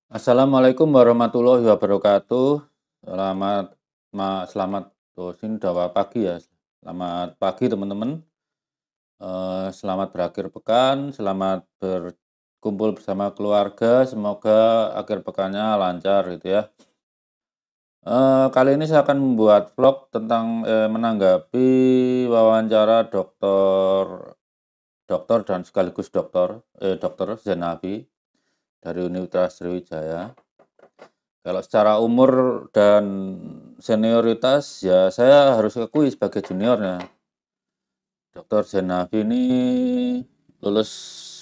Assalamualaikum warahmatullahi wabarakatuh. Selamat ini udah pagi ya. Selamat pagi teman-teman. Selamat berakhir pekan, selamat berkumpul bersama keluarga. Semoga akhir pekannya lancar gitu ya. Kali ini saya akan membuat vlog tentang menanggapi wawancara dokter dan sekaligus dokter Zenabi dari Universitas Sriwijaya. Kalau secara umur dan senioritas ya saya harus akui sebagai juniornya. Dokter Zenabi ini lulus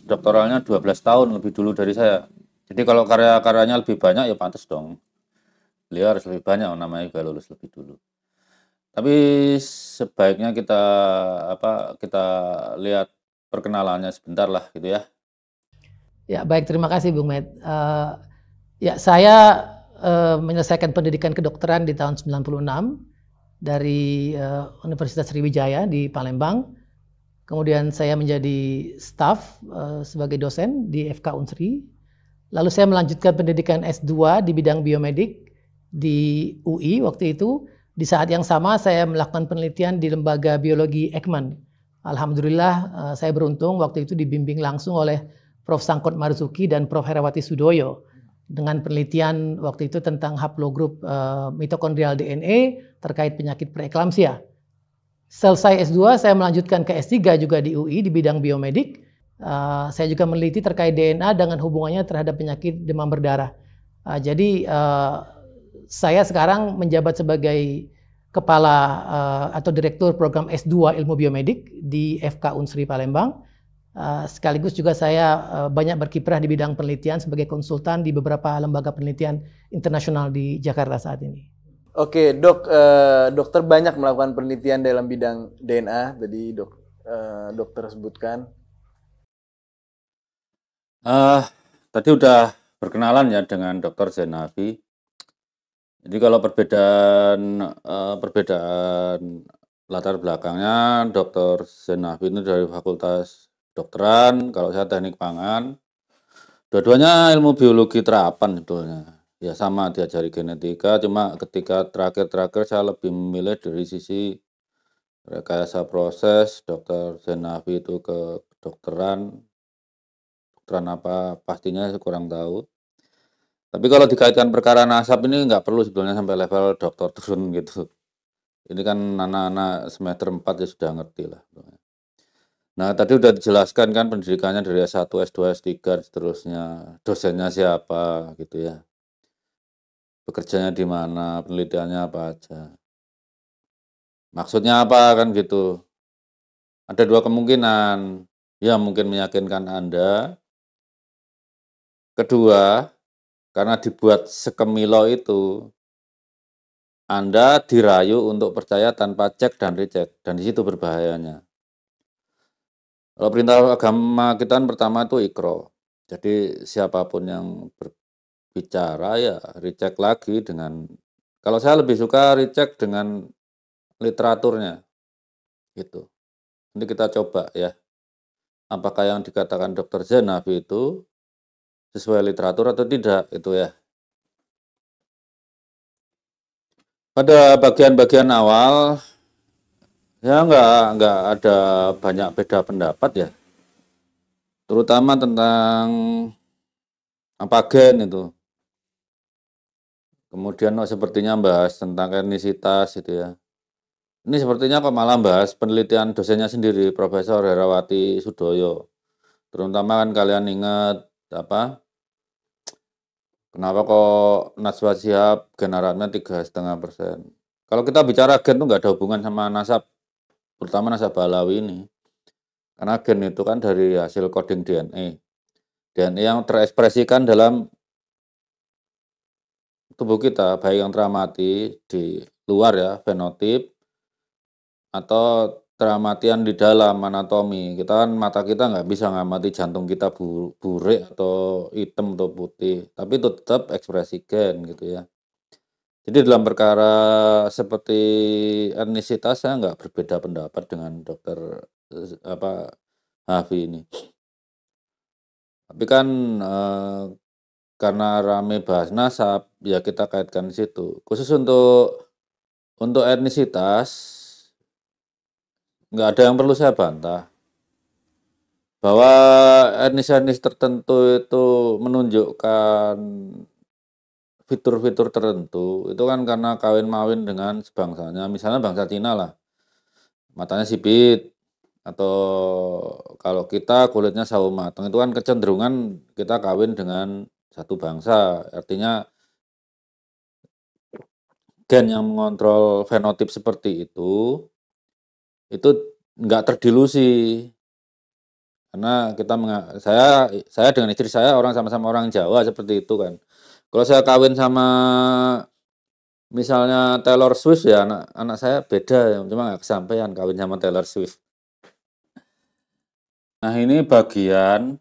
doktoralnya 12 tahun lebih dulu dari saya. Jadi kalau karya-karyanya lebih banyak ya pantas dong. Beliau harus lebih banyak, namanya juga lulus lebih dulu. Tapi sebaiknya kita lihat perkenalannya sebentar lah gitu ya. Ya, baik, terima kasih Bung Med. Ya, saya menyelesaikan pendidikan kedokteran di tahun 96 dari Universitas Sriwijaya di Palembang. Kemudian saya menjadi staf sebagai dosen di FK Unsri. Lalu saya melanjutkan pendidikan S2 di bidang biomedik di UI waktu itu. Di saat yang sama saya melakukan penelitian di lembaga biologi Ekman. Alhamdulillah saya beruntung waktu itu dibimbing langsung oleh Prof. Sangkot Marzuki dan Prof. Herawati Sudoyo dengan penelitian waktu itu tentang haplogrup mitokondrial DNA terkait penyakit preeklamsia. Selesai S2 saya melanjutkan ke S3 juga di UI di bidang biomedik. Saya juga meneliti terkait DNA dengan hubungannya terhadap penyakit demam berdarah. Jadi saya sekarang menjabat sebagai kepala atau direktur program S2 ilmu biomedik di FK Unsri Palembang. Sekaligus juga saya banyak berkiprah di bidang penelitian sebagai konsultan di beberapa lembaga penelitian internasional di Jakarta saat ini. Oke, Dok, dokter banyak melakukan penelitian dalam bidang DNA, tadi dokter sebutkan. Tadi udah berkenalan ya dengan Dokter Zenabi. Jadi kalau perbedaan latar belakangnya, Dokter Zenabi ini dari Fakultas Kedokteran, kalau saya Teknik Pangan. Dua-duanya ilmu biologi terapan sebetulnya. Ya sama diajari genetika, cuma ketika terakhir-terakhir saya lebih memilih dari sisi rekayasa proses. Dokter Zenabi itu ke kedokteran apa pastinya saya kurang tahu. Tapi kalau dikaitkan perkara nasab ini nggak perlu sebetulnya sampai level dokter turun gitu. Ini kan anak-anak semester 4 ya sudah ngerti lah. Nah, tadi udah dijelaskan kan pendidikannya dari S1, S2, S3, dan seterusnya. Dosennya siapa gitu ya. Bekerjanya di mana, penelitiannya apa aja. Maksudnya apa kan gitu. Ada dua kemungkinan. Ya mungkin meyakinkan Anda. Kedua, karena dibuat sekemilo itu, Anda dirayu untuk percaya tanpa cek dan recheck, dan di situ berbahayanya. Kalau perintah agama kita kan pertama itu ikro. Jadi siapapun yang berbicara ya recheck lagi dengan, kalau saya lebih suka recheck dengan literaturnya gitu. Nanti kita coba ya, apakah yang dikatakan Dokter Zenabi itu sesuai literatur atau tidak itu ya. Pada bagian-bagian awal ya nggak ada banyak beda pendapat ya, terutama tentang apa gen itu. Kemudian sepertinya bahas tentang etnisitas itu ya. Ini sepertinya kok malah bahas penelitian dosennya sendiri, Profesor Herawati Sudoyo. Terutama kan kalian ingat apa? Kenapa kok Najwa Shihab generatnya 3,5%? Kalau kita bicara gen itu nggak ada hubungan sama nasab, terutama nasab Alawi ini. Karena gen itu kan dari hasil coding DNA. DNA yang terekspresikan dalam tubuh kita, baik yang teramati di luar ya, fenotip, atau teramatian di dalam anatomi. Kita kan mata kita nggak bisa ngamati jantung kita burik atau hitam atau putih, tapi itu tetap ekspresi gen gitu ya. Jadi dalam perkara seperti etnisitas saya nggak berbeda pendapat dengan dokter Hafi ini. Tapi kan karena rame bahas nasab, ya kita kaitkan di situ. Khusus untuk etnisitas, nggak ada yang perlu saya bantah. Bahwa etnis-etnis tertentu itu menunjukkan fitur-fitur tertentu, itu kan karena kawin-mawin dengan sebangsanya. Misalnya bangsa Cina lah, matanya sipit, atau kalau kita kulitnya sawo matang, itu kan kecenderungan kita kawin dengan satu bangsa. Artinya gen yang mengontrol fenotip seperti itu nggak terdilusi. Karena saya dengan istri saya sama-sama orang Jawa seperti itu kan. Kalau saya kawin sama misalnya Taylor Swift, ya anak saya beda ya, cuma nggak kesampaian kawin sama Taylor Swift. Nah, ini bagian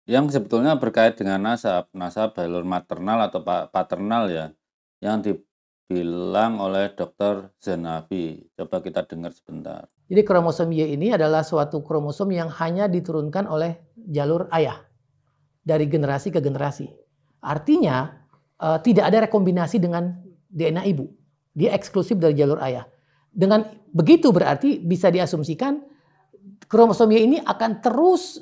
yang sebetulnya berkait dengan nasab jalur maternal atau paternal ya, yang dibilang oleh Dr. Zenavi. Coba kita dengar sebentar. Jadi kromosom Y ini adalah suatu kromosom yang hanya diturunkan oleh jalur ayah dari generasi ke generasi. Artinya tidak ada rekombinasi dengan DNA ibu. Dia eksklusif dari jalur ayah. Dengan begitu berarti bisa diasumsikan kromosom Y ini akan terus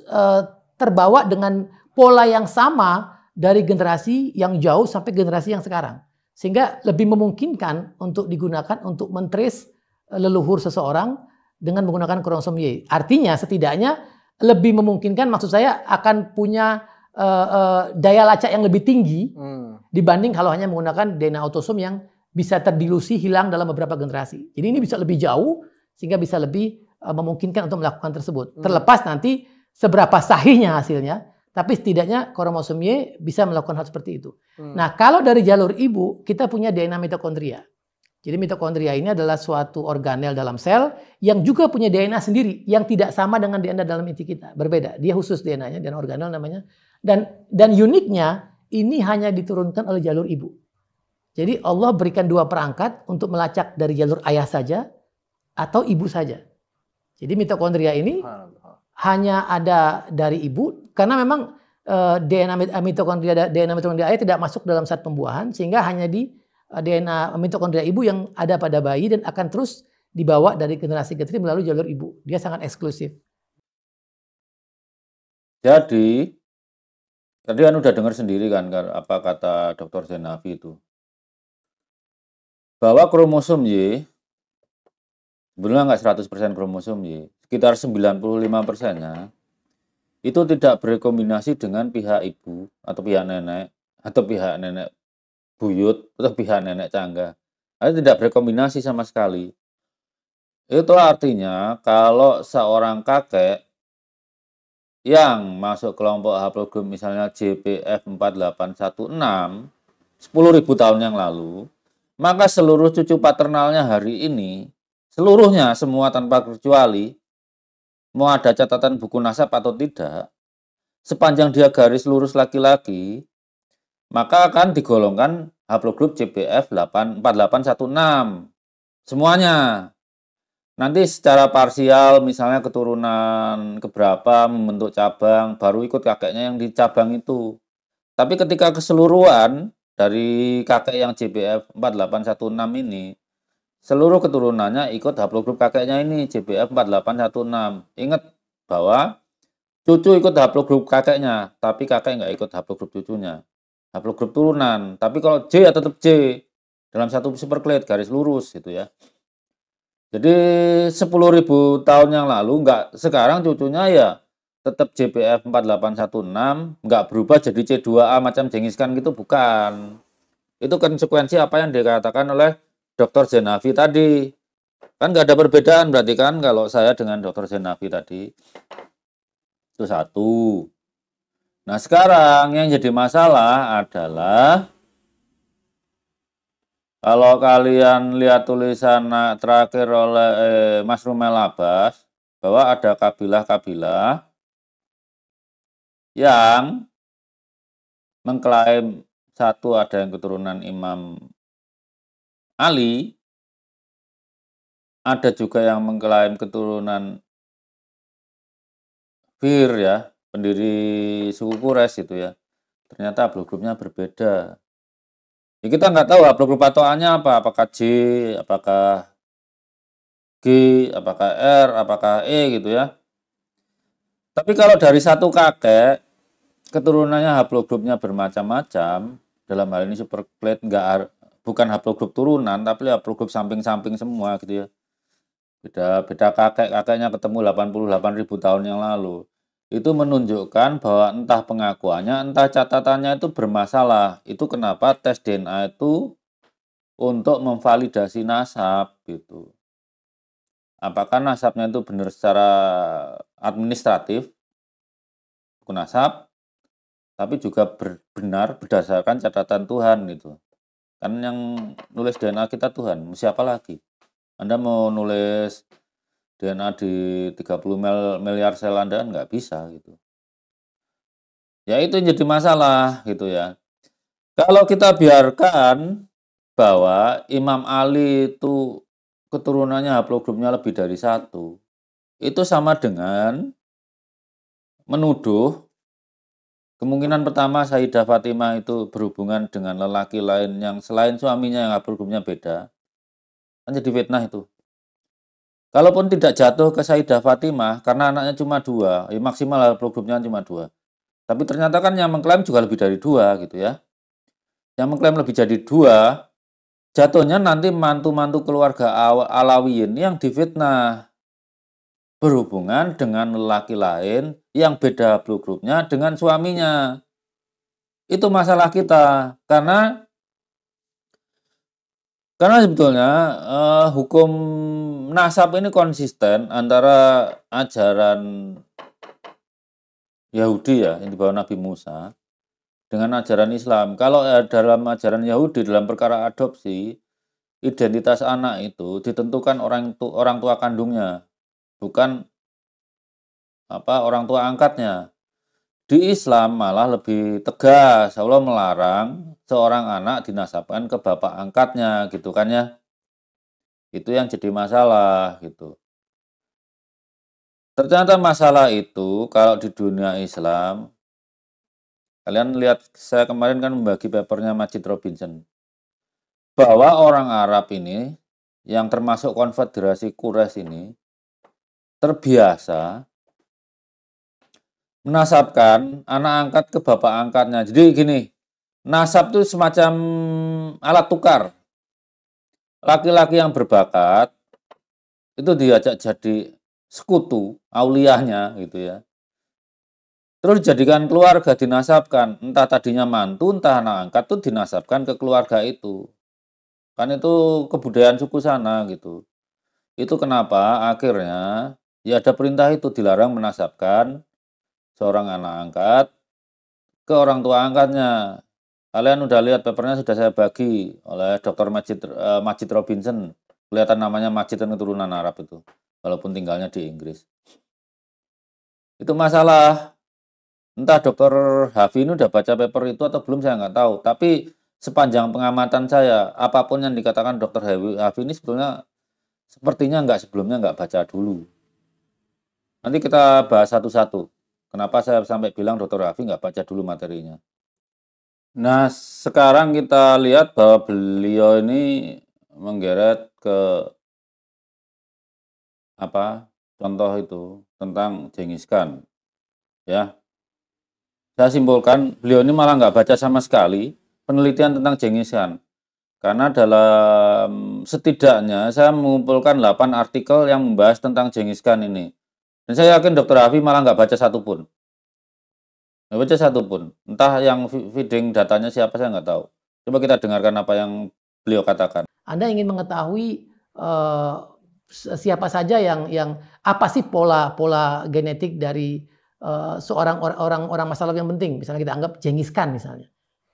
terbawa dengan pola yang sama dari generasi yang jauh sampai generasi yang sekarang. Sehingga lebih memungkinkan untuk digunakan untuk mentrace leluhur seseorang dengan menggunakan kromosom Y. Artinya setidaknya lebih memungkinkan, maksud saya akan punya daya lacak yang lebih tinggi dibanding kalau hanya menggunakan DNA autosom yang bisa terdilusi hilang dalam beberapa generasi. Jadi ini bisa lebih jauh sehingga bisa lebih memungkinkan untuk melakukan tersebut. Terlepas nanti seberapa sahihnya hasilnya, tapi setidaknya kromosom Y bisa melakukan hal seperti itu. Nah, kalau dari jalur ibu kita punya DNA mitokondria. Jadi mitokondria ini adalah suatu organel dalam sel yang juga punya DNA sendiri yang tidak sama dengan DNA dalam inti kita. Berbeda. Dia khusus DNA-nya dan organel namanya. Dan uniknya ini hanya diturunkan oleh jalur ibu. Jadi Allah berikan dua perangkat untuk melacak dari jalur ayah saja atau ibu saja. Jadi mitokondria ini hanya ada dari ibu karena memang DNA mitokondria ayah tidak masuk dalam saat pembuahan sehingga hanya di DNA mitokondria ibu yang ada pada bayi dan akan terus dibawa dari generasi ke generasi melalui jalur ibu. Dia sangat eksklusif. Jadi, tadi kan udah dengar sendiri kan apa kata Dr. Zenavi itu. Bahwa kromosom Y, sebenarnya nggak 100% kromosom Y, sekitar 95%-nya, itu tidak berrekombinasi dengan pihak ibu atau pihak nenek buyut atau pihak nenek cangga. Itu tidak berkombinasi sama sekali. Itu artinya kalau seorang kakek yang masuk kelompok haplogrup misalnya JPF 4816 10.000 tahun yang lalu, maka seluruh cucu paternalnya hari ini, seluruhnya semua tanpa kecuali, mau ada catatan buku nasab atau tidak, sepanjang dia garis lurus laki-laki, maka akan digolongkan haplogrup JPF 4816. Semuanya. Nanti secara parsial, misalnya keturunan keberapa membentuk cabang, baru ikut kakeknya yang di cabang itu. Tapi ketika keseluruhan dari kakek yang JPF 4816 ini, seluruh keturunannya ikut haplogrup kakeknya ini, JPF 4816. Ingat bahwa cucu ikut haplogrup kakeknya, tapi kakek nggak ikut haplogrup cucunya. Haplogrup turunan, tapi kalau J ya tetap J dalam satu superklade garis lurus gitu ya. Jadi 10.000 tahun yang lalu sekarang cucunya ya tetap JPF 4816, nggak berubah jadi C2A macam Genghis Khan gitu, bukan. Itu konsekuensi apa yang dikatakan oleh Dr. Zenavi tadi. Kan nggak ada perbedaan berarti kan kalau saya dengan Dr. Zenavi tadi. Itu satu. Nah, sekarang yang jadi masalah adalah kalau kalian lihat tulisan terakhir oleh Mas Rumel Abbas bahwa ada kabilah-kabilah yang mengklaim satu ada yang keturunan Imam Ali, ada juga yang mengklaim keturunan Fir ya, pendiri suku Quraisy itu ya. Ternyata haplogrupnya berbeda. Ya kita nggak tahu haplogrup patokannya apa, apakah J, apakah G, apakah R, apakah E gitu ya. Tapi kalau dari satu kakek, keturunannya haplogrupnya bermacam-macam, dalam hal ini superclade bukan haplogrup turunan, tapi haplogrup samping-samping semua gitu ya. Beda kakeknya ketemu 88.000 tahun yang lalu. Itu menunjukkan bahwa entah pengakuannya, entah catatannya itu bermasalah. Itu kenapa tes DNA itu untuk memvalidasi nasab gitu. Apakah nasabnya itu benar secara administratif, buku nasab, tapi juga benar berdasarkan catatan Tuhan gitu. Kan yang nulis DNA kita Tuhan, siapa lagi? Anda mau nulis DNA di 30 miliar sel Anda nggak bisa gitu. Ya itu yang jadi masalah gitu ya. Kalau kita biarkan bahwa Imam Ali itu keturunannya haplogrupnya lebih dari satu, itu sama dengan menuduh kemungkinan pertama Sayyidah Fatimah itu berhubungan dengan lelaki lain yang selain suaminya yang haplogrupnya beda, kan jadi fitnah itu. Kalaupun tidak jatuh ke Sayyidah Fatimah karena anaknya cuma 2, ya maksimal haplogrupnya cuma 2. Tapi ternyata kan yang mengklaim juga lebih dari 2 gitu ya. Yang mengklaim lebih jadi 2, jatuhnya nanti mantu-mantu keluarga Alawiyin yang difitnah berhubungan dengan lelaki lain yang beda haplogrupnya dengan suaminya. Itu masalah kita karena sebetulnya hukum nasab ini konsisten antara ajaran Yahudi ya yang dibawa Nabi Musa dengan ajaran Islam. Kalau dalam ajaran Yahudi dalam perkara adopsi, identitas anak itu ditentukan orang tua kandungnya, bukan orang tua angkatnya. Di Islam malah lebih tegas, Allah melarang seorang anak dinasabkan ke bapak angkatnya gitu kan ya. Itu yang jadi masalah gitu. Ternyata masalah itu kalau di dunia Islam, kalian lihat saya kemarin kan membagi papernya Majid Robinson, bahwa orang Arab ini yang termasuk konfederasi Quraisy ini terbiasa menasabkan anak angkat ke bapak angkatnya. Jadi gini, nasab itu semacam alat tukar. Laki-laki yang berbakat itu diajak jadi sekutu, auliyahnya gitu ya. Terus dijadikan keluarga, dinasabkan. Entah tadinya mantu, entah anak angkat tuh dinasabkan ke keluarga itu. Kan itu kebudayaan suku sana gitu. Itu kenapa akhirnya ya ada perintah itu dilarang menasabkan seorang anak angkat ke orang tua angkatnya. Kalian udah lihat papernya sudah saya bagi oleh Dr. Majid Robinson. Kelihatan namanya Majid dan keturunan Arab itu. Walaupun tinggalnya di Inggris. Itu masalah. Entah Dr. Hafi ini udah baca paper itu atau belum saya nggak tahu. Tapi sepanjang pengamatan saya, apapun yang dikatakan Dr. Hafi ini sebetulnya sepertinya sebelumnya nggak baca dulu. Nanti kita bahas satu-satu. Kenapa saya sampai bilang Dr. Hafi nggak baca dulu materinya. Nah, sekarang kita lihat bahwa beliau ini menggeret ke contoh itu tentang Genghis Khan. Ya, saya simpulkan beliau ini malah nggak baca sama sekali penelitian tentang Genghis Khan. Karena dalam setidaknya saya mengumpulkan 8 artikel yang membahas tentang Genghis Khan ini. Dan saya yakin Dr. Hafi malah nggak baca satupun. Nggak baca satupun. Entah yang feeding datanya siapa saya nggak tahu. Coba kita dengarkan apa yang beliau katakan. Anda ingin mengetahui siapa saja yang apa sih pola genetik dari seorang orang masa lalu yang penting. Misalnya kita anggap Genghis Khan misalnya.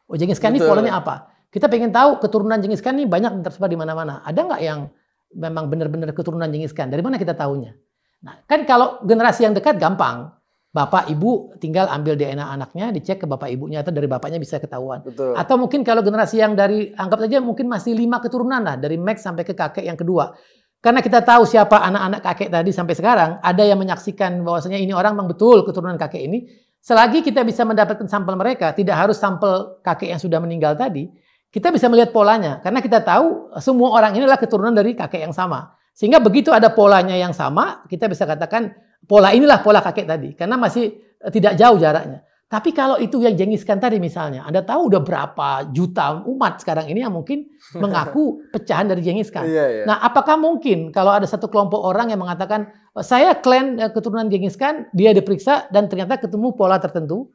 Oh, Genghis Khan ini polanya apa? Kita pengen tahu keturunan Genghis Khan ini banyak tersebar di mana-mana. Ada nggak yang memang benar-benar keturunan Genghis Khan? Dari mana kita tahunya? Nah, kan kalau generasi yang dekat gampang. Bapak ibu tinggal ambil DNA anaknya, dicek ke bapak ibunya atau dari bapaknya bisa ketahuan. Betul. Atau mungkin kalau generasi yang dari anggap saja mungkin masih 5 keturunan lah dari Max sampai ke kakek yang kedua. Karena kita tahu siapa anak-anak kakek tadi sampai sekarang, ada yang menyaksikan bahwasanya ini orang memang betul keturunan kakek ini. Selagi kita bisa mendapatkan sampel mereka, tidak harus sampel kakek yang sudah meninggal tadi, kita bisa melihat polanya. Karena kita tahu semua orang ini adalah keturunan dari kakek yang sama. Sehingga begitu ada polanya yang sama, kita bisa katakan pola inilah pola kakek tadi. Karena masih tidak jauh jaraknya. Tapi kalau itu yang Genghis Khan tadi misalnya, Anda tahu udah berapa juta umat sekarang ini yang mungkin mengaku pecahan dari Genghis Khan. Nah, apakah mungkin kalau ada satu kelompok orang yang mengatakan, saya klan keturunan Genghis Khan, dia diperiksa dan ternyata ketemu pola tertentu,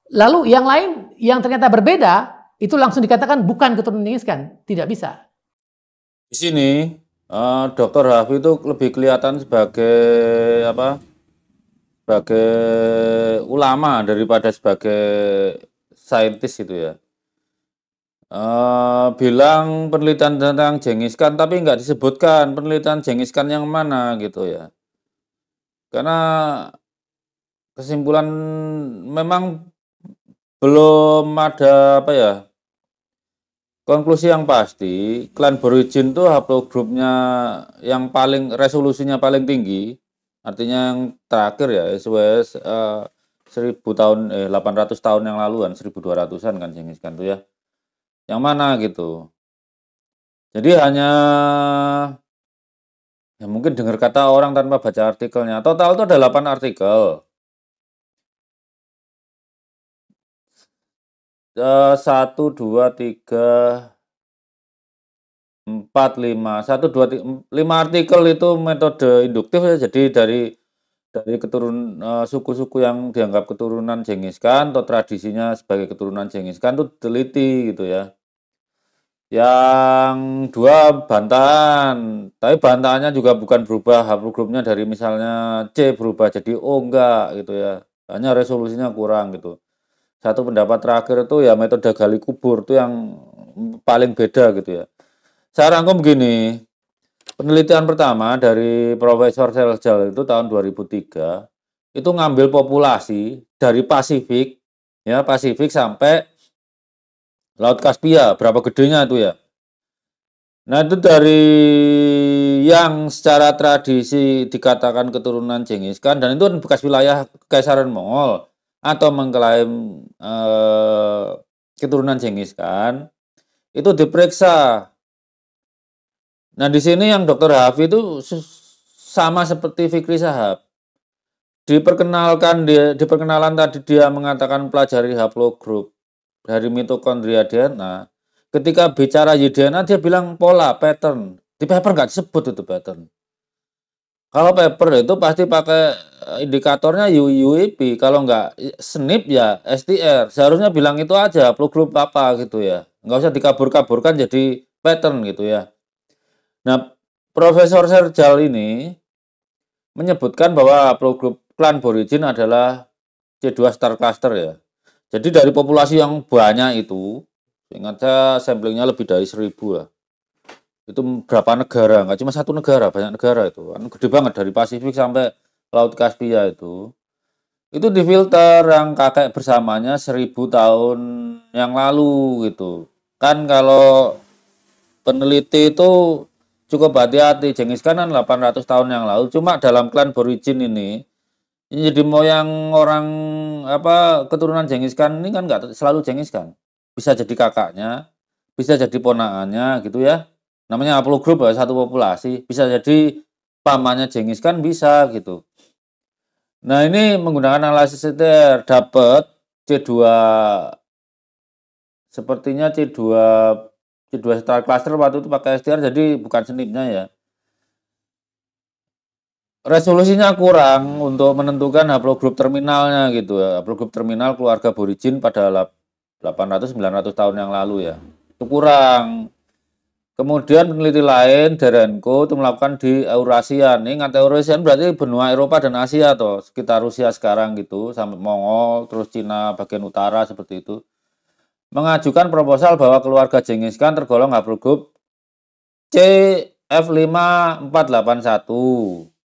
lalu yang lain yang ternyata berbeda, itu langsung dikatakan bukan keturunan Genghis Khan? Tidak bisa. Di sini, Dr. Hafi itu lebih kelihatan sebagai apa? Sebagai ulama daripada sebagai saintis itu ya. Bilang penelitian tentang Genghis Khan tapi nggak disebutkan penelitian Genghis Khan yang mana gitu ya. Karena kesimpulan memang belum ada apa ya, konklusi yang pasti. Klan Borigin itu haplogrupnya yang paling resolusinya paling tinggi. Artinya yang terakhir ya SWS 1000 tahun 800 tahun yang laluan, 1200-an kan Genghis Khan itu ya. Yang mana gitu. Jadi hanya ya mungkin dengar kata orang tanpa baca artikelnya. Total itu ada 8 artikel. 1 2 3 4 5 1 2 3 5 artikel itu metode induktif ya. Jadi dari suku-suku yang dianggap keturunan Genghis Khan atau tradisinya sebagai keturunan Genghis Khan itu teliti gitu ya. Yang 2 bantahan, tapi bantahannya juga bukan berubah haplogrupnya dari misalnya C berubah jadi O enggak gitu ya. Hanya resolusinya kurang gitu. Satu pendapat terakhir itu ya metode gali kubur itu yang paling beda gitu ya. Saya rangkum begini, penelitian pertama dari Profesor Seljal itu tahun 2003, itu ngambil populasi dari Pasifik, ya Pasifik sampai Laut Kaspia, berapa gedenya itu ya. Nah itu dari yang secara tradisi dikatakan keturunan Genghis Khan, dan itu bekas wilayah Kekaisaran Mongol, atau mengklaim keturunan Genghis Khan, itu diperiksa. Nah, di sini yang Dr. Hafi itu sama seperti Fikri Shahab. Di perkenalan tadi dia mengatakan pelajari haplogrup dari mitokondria DNA. Ketika bicara Y-DNA dia bilang pola, pattern. Di paper nggak disebut itu pattern. Kalau paper itu pasti pakai indikatornya UEP. Kalau nggak SNP ya STR. Seharusnya bilang itu aja haplogrup apa gitu ya. Nggak usah dikabur-kaburkan jadi pattern gitu ya. Nah, Profesor Seljal ini menyebutkan bahwa haplogrup klan Borigin adalah C2 star cluster ya. Jadi dari populasi yang banyak itu, ingat saya samplingnya lebih dari 1000 ya. Itu berapa negara, nggak cuma satu negara, banyak negara itu. Kan gede banget dari Pasifik sampai Laut Kaspia itu. Itu difilter yang kakek bersamanya 1000 tahun yang lalu gitu. Kan kalau peneliti itu cukup hati-hati. Genghis Khan kan 800 tahun yang lalu. Cuma dalam klan Borigin ini jadi moyang orang apa keturunan Genghis Khan ini kan nggak selalu Genghis Khan. Bisa jadi kakaknya, bisa jadi ponakannya gitu ya. Namanya haplogrup ya, satu populasi. Bisa jadi pamannya Genghis Khan bisa gitu. Nah ini menggunakan analisis STR dapat C2, sepertinya C2 star cluster waktu itu pakai STR, jadi bukan SNP-nya ya. Resolusinya kurang untuk menentukan haplogrup terminalnya gitu ya. Haplogrup terminal keluarga Borigin pada 800-900 tahun yang lalu ya. Itu kurang. Kemudian peneliti lain, Derenko, itu melakukan di Eurasia. Ingat Eurasia berarti benua Eropa dan Asia toh, sekitar Rusia sekarang gitu, sampai Mongol, terus Cina bagian utara seperti itu. Mengajukan proposal bahwa keluarga Genghis Khan tergolong haplogrup CF5481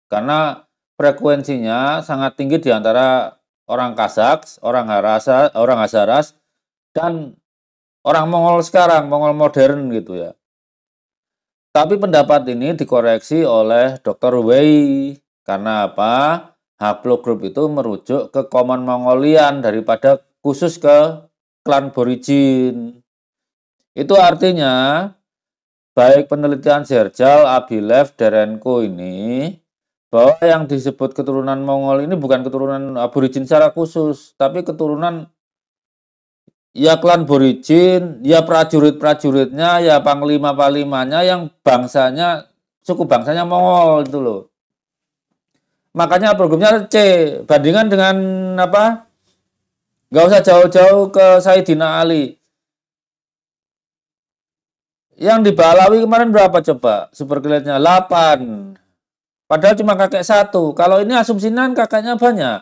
karena frekuensinya sangat tinggi di antara orang Kazakh, orang Hazaras, dan orang Mongol sekarang, Mongol modern gitu ya. Tapi pendapat ini dikoreksi oleh Dr. Wei. Karena apa? haplogrup itu merujuk ke Common Mongolian daripada khusus ke klan Borigin. Itu artinya baik penelitian Zerjal, Abilev, Derenko ini bahwa yang disebut keturunan Mongol ini bukan keturunan Aborigin secara khusus, tapi keturunan ya klan Borigin, ya prajurit-prajuritnya, ya panglima-panglimanya yang bangsanya, suku bangsanya Mongol itu loh. Makanya programnya C, bandingan dengan apa? Nggak usah jauh-jauh ke Sayyidina Ali. Yang di Balawi kemarin berapa coba? Super Kilatnya 8. Padahal cuma kakek 1. Kalau ini asumsinya kakaknya banyak.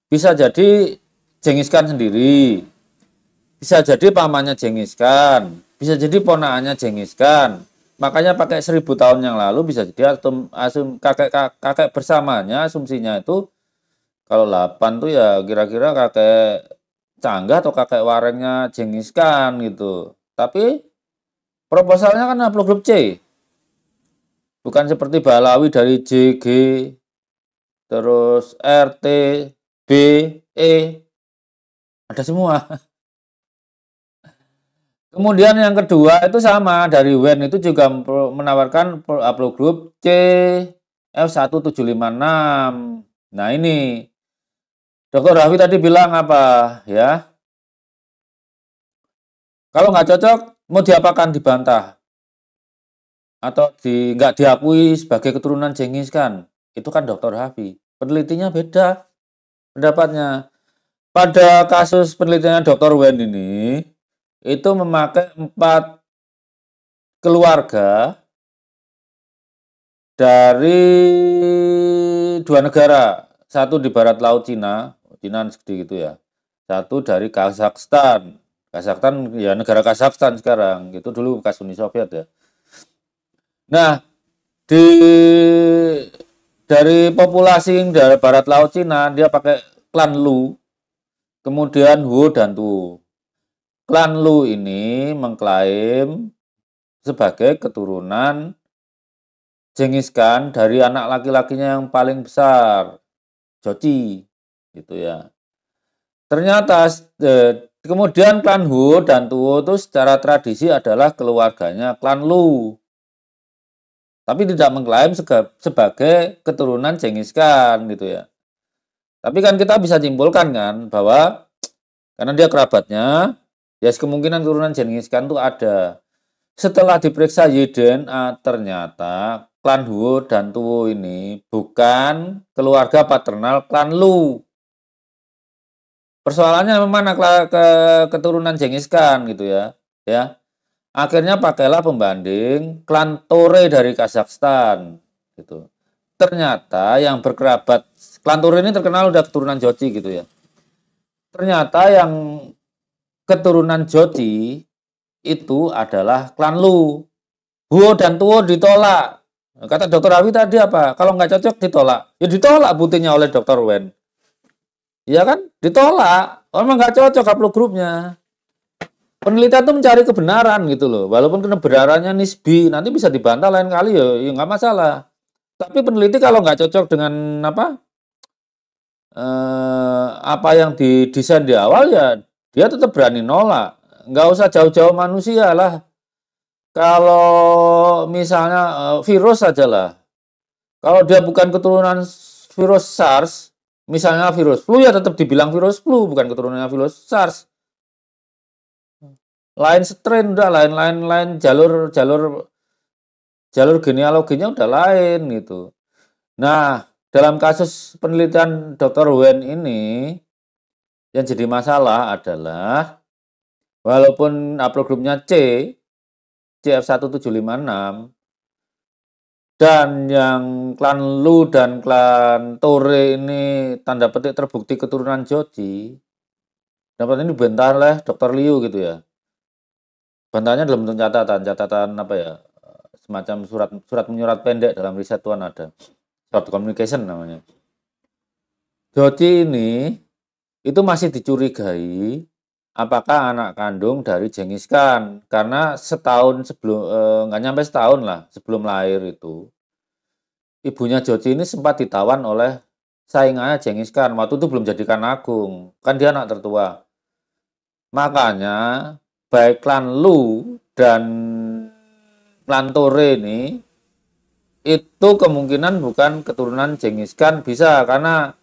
Bisa jadi Genghis Khan sendiri. Bisa jadi pamannya Genghis Khan. Bisa jadi ponakannya Genghis Khan. Makanya pakai 1000 tahun yang lalu bisa jadi kakek bersamanya asumsinya itu kalau 8 tuh ya kira-kira kakek Canggah atau kakek Warengnya Genghis Khan gitu. Tapi proposalnya kan haplogrup C. Bukan seperti Balawi dari J, G, terus R, T, B, E. Ada semua. Kemudian yang kedua itu sama, dari Wen itu juga menawarkan haplogrup C, F1756. Nah ini, Dr. Raffi tadi bilang apa ya? Kalau nggak cocok, mau diapakan, dibantah? Atau nggak diakui sebagai keturunan Genghis Khan? Itu kan Dr. Raffi. Penelitinya beda pendapatnya. Pada kasus penelitiannya Dr. Wen ini, itu memakai 4 keluarga dari 2 negara. Satu di barat laut Cina, Cina segede gitu ya. Satu dari Kazakhstan. Kazakhstan ya negara Kazakhstan sekarang. Itu dulu bekas Uni Soviet ya. Nah, dari populasi dari barat laut Cina dia pakai klan Lu, kemudian Hu dan Tu. Klan Lu ini mengklaim sebagai keturunan Genghis Khan dari anak laki-lakinya yang paling besar, Jochi, gitu ya. Ternyata kemudian klan Hu dan Tu itu secara tradisi adalah keluarganya klan Lu. Tapi tidak mengklaim sebagai keturunan Genghis Khan gitu ya. Tapi kan kita bisa simpulkan kan bahwa karena dia kerabatnya, ya kemungkinan keturunan Genghis Khan itu ada. Setelah diperiksa DNA ternyata klan Hu dan Tu ini bukan keluarga paternal klan Lu. Persoalannya memang keturunan Genghis Khan gitu ya. Ya. Akhirnya pakailah pembanding klan Tore dari Kazakhstan gitu. Ternyata yang berkerabat klan Tore ini terkenal udah keturunan Jochi gitu ya. Ternyata yang keturunan Jochi itu adalah klan Lu. Hu dan Tuo ditolak. Kata Dr. Raffi tadi apa? Kalau nggak cocok ditolak. Ya ditolak buktinya oleh Dr. Wen. Iya kan? Ditolak. Memang nggak cocok haplogrupnya. Penelitian itu mencari kebenaran gitu loh. Walaupun kebenarannya nisbi, nanti bisa dibantah lain kali ya nggak masalah. Tapi peneliti kalau nggak cocok dengan apa yang didesain di awal ya dia tetap berani nolak. Nggak usah jauh-jauh manusia lah. Kalau misalnya virus saja lah. Kalau dia bukan keturunan virus SARS, misalnya virus flu ya tetap dibilang virus flu, bukan keturunannya virus SARS. Lain strain udah lain jalur genealoginya udah lain gitu. Nah, dalam kasus penelitian Dr. Wen ini yang jadi masalah adalah walaupun haplogrupnya C, CF1756 dan yang klan Lu dan klan Tore ini tanda petik terbukti keturunan Jochi, dapat ini dibantah oleh Dr. Liu gitu ya. Bantahnya dalam bentuk catatan apa ya, semacam surat menyurat pendek dalam riset Tuan ada. Short communication namanya. Jochi ini itu masih dicurigai apakah anak kandung dari Genghis Khan karena setahun sebelum nggak nyampe setahun lah sebelum lahir itu ibunya Jochi ini sempat ditawan oleh saingannya Genghis Khan. Waktu itu belum jadi Khan Agung, kan dia anak tertua. Makanya baik klan Lu dan klan Tore ini itu kemungkinan bukan keturunan Genghis Khan, bisa karena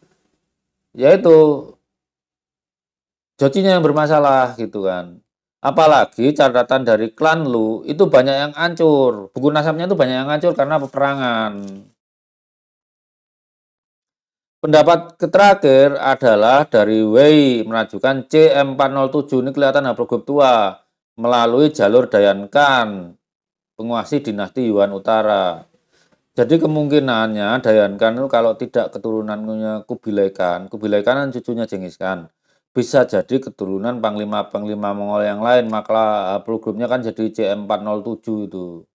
yaitu Jocinya yang bermasalah gitu kan. Apalagi catatan dari klan Lu itu banyak yang hancur. Buku nasabnya itu banyak yang hancur karena peperangan. Pendapat terakhir adalah dari Wei mengajukan CM407, ini kelihatan haplogrup tua melalui jalur Dayan Khan, penguasai dinasti Yuan Utara. Jadi kemungkinannya Dayan Khan itu kalau tidak keturunannya Kubilai Khan kan cucunya Genghis Khan. Bisa jadi keturunan panglima-panglima Mongol yang lain, maka haplogrupnya kan jadi CM407 itu.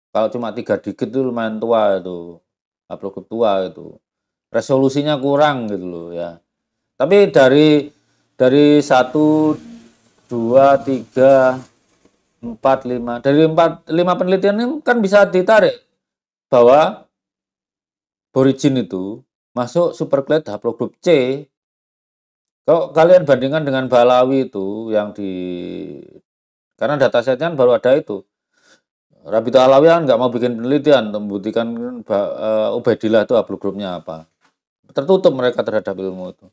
Kalau cuma 3 digit itu lumayan tua itu, haplogrup tua itu. Resolusinya kurang gitu loh ya. Tapi dari 1 2 3 4 5 dari 5 penelitian ini kan bisa ditarik bahwa Aborigin itu masuk superclade haplogrup C. Kalau kalian bandingkan dengan Balawi itu yang karena datasetnya baru ada itu. Rabito Alawi kan nggak mau bikin penelitian untuk membuktikan Ubaidillah itu haplogrupnya apa. Tertutup mereka terhadap ilmu itu.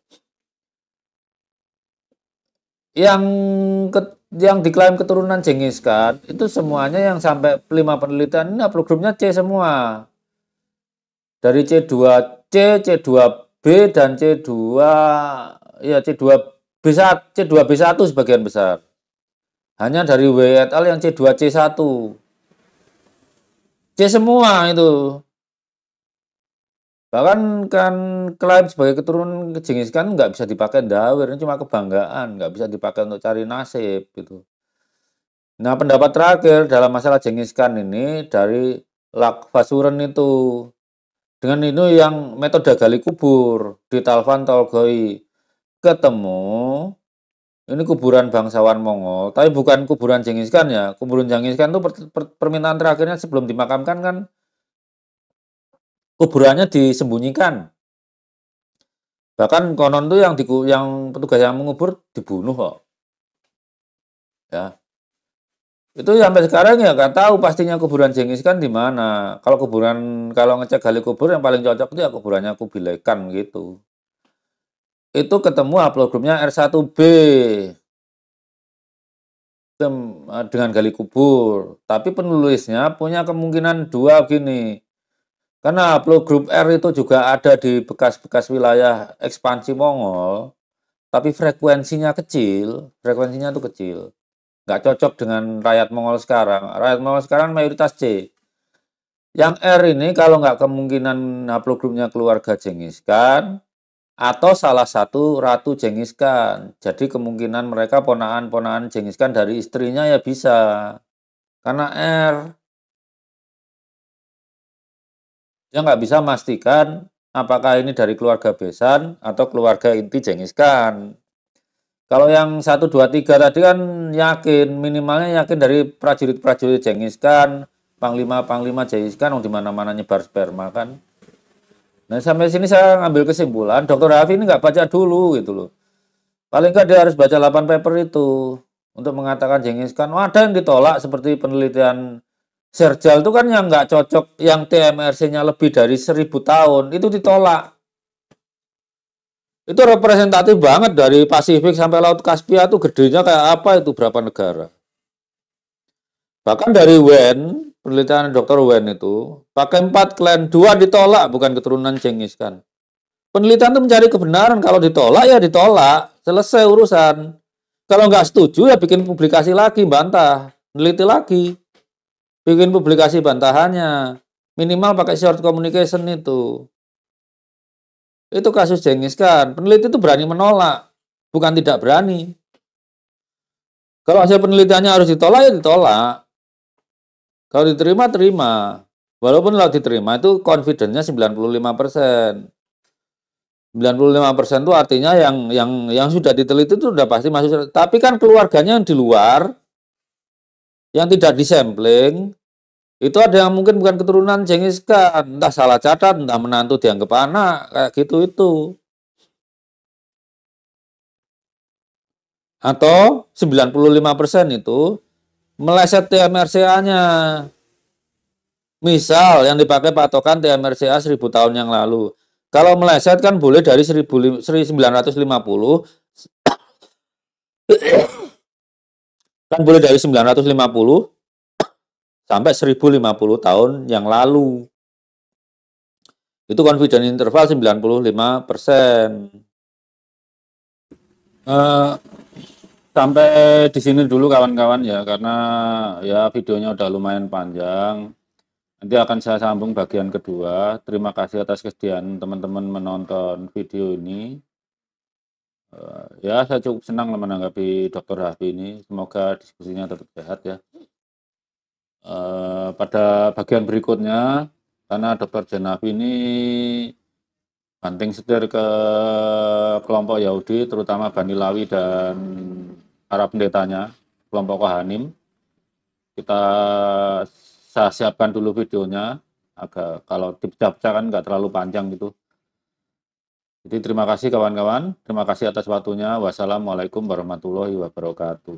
Yang diklaim keturunan Genghis Khan itu semuanya yang sampai 5 penelitian ini haplogrupnya C semua. Dari C2C, C2B dan C2B1 sebagian besar. Hanya dari W et al yang C2C1. C semua itu. Bahkan kan klaim sebagai keturunan Genghis Khan nggak bisa dipakai ndawir, ini cuma kebanggaan, nggak bisa dipakai untuk cari nasib gitu. Nah, pendapat terakhir dalam masalah Genghis Khan ini dari Lakfasuren itu. Dengan itu yang metode gali kubur di Talfan Tolgoi ketemu ini kuburan bangsawan Mongol, tapi bukan kuburan Genghis Khan ya. Kuburan Genghis Khan itu permintaan terakhirnya sebelum dimakamkan kan kuburannya disembunyikan. Bahkan konon tuh yang petugas yang mengubur dibunuh kok. Ya. Itu sampai sekarang ya nggak tahu pastinya kuburan Genghis Khan di mana. Kalau ngecek gali kubur yang paling cocok itu ya kuburannya Kubilai Khan gitu. Itu ketemu haplogrupnya R1B dengan gali kubur. Tapi penulisnya punya kemungkinan 2 gini. Karena haplogrup R itu juga ada di bekas-bekas wilayah ekspansi Mongol, tapi frekuensinya itu kecil. Nggak cocok dengan rakyat Mongol sekarang. Rakyat Mongol sekarang mayoritas C. Yang R ini kalau nggak kemungkinan haplogrupnya keluarga Genghis Khan, atau salah satu ratu Genghis Khan. Jadi kemungkinan mereka ponaan-ponaan Genghis Khan dari istrinya ya bisa. Karena R. Dia nggak bisa memastikan apakah ini dari keluarga besan atau keluarga inti Genghis Khan. Kalau yang 1, 2, 3 tadi kan minimalnya yakin dari prajurit-prajurit Genghis Khan, panglima-panglima Genghis Khan yang di mana-mana nyebar sperma kan. Nah sampai sini saya ngambil kesimpulan, Dr. Raffi ini nggak baca dulu gitu loh. Paling nggak dia harus baca 8 paper itu untuk mengatakan Genghis Khan. Ada yang ditolak seperti penelitian Serjal itu kan yang nggak cocok, yang TMRC-nya lebih dari 1000 tahun, itu ditolak. Itu representatif banget dari Pasifik sampai Laut Kaspia itu gedenya kayak apa itu berapa negara. Bahkan dari Wen, penelitian Dr. Wen itu, pakai 4 klan, 2 ditolak, bukan keturunan Genghis Khan. Penelitian itu mencari kebenaran, kalau ditolak ya ditolak, selesai urusan. Kalau nggak setuju ya bikin publikasi lagi, bantah, neliti lagi. Bikin publikasi bantahannya. Minimal pakai short communication itu. Itu kasus Genghis Khan. Peneliti itu berani menolak. Bukan tidak berani. Kalau hasil penelitiannya harus ditolak, ya ditolak. Kalau diterima, terima. Walaupun kalau diterima itu confidence-nya 95%. 95% itu artinya yang sudah diteliti itu sudah pasti masuk. Tapi kan keluarganya yang di luar, yang tidak disampling, Itu ada yang mungkin bukan keturunan Genghis Khan, entah salah catat, entah menantu dianggap anak, kayak gitu itu. Atau 95% itu meleset TMRCA-nya. Misal yang dipakai patokan TMRCA 1000 tahun yang lalu. Kalau meleset kan boleh dari 1950, kan boleh dari 950 sampai 1050 tahun yang lalu. Itu confidence interval 95%. Eh, sampai di sini dulu kawan-kawan ya, karena ya videonya udah lumayan panjang. Nanti akan saya sambung bagian kedua. Terima kasih atas kesediaan teman-teman menonton video ini. Ya, saya cukup senang menanggapi Dr. Hafi ini. Semoga diskusinya tetap sehat ya. Pada bagian berikutnya, karena Dr. Zenafi ini banting setir ke kelompok Yahudi, terutama Bani Lawi dan para pendetanya, kelompok Kohanim. Saya siapkan dulu videonya, agak kalau dipecah-pecah kan nggak terlalu panjang gitu. Jadi terima kasih kawan-kawan, terima kasih atas waktunya. Wassalamualaikum warahmatullahi wabarakatuh.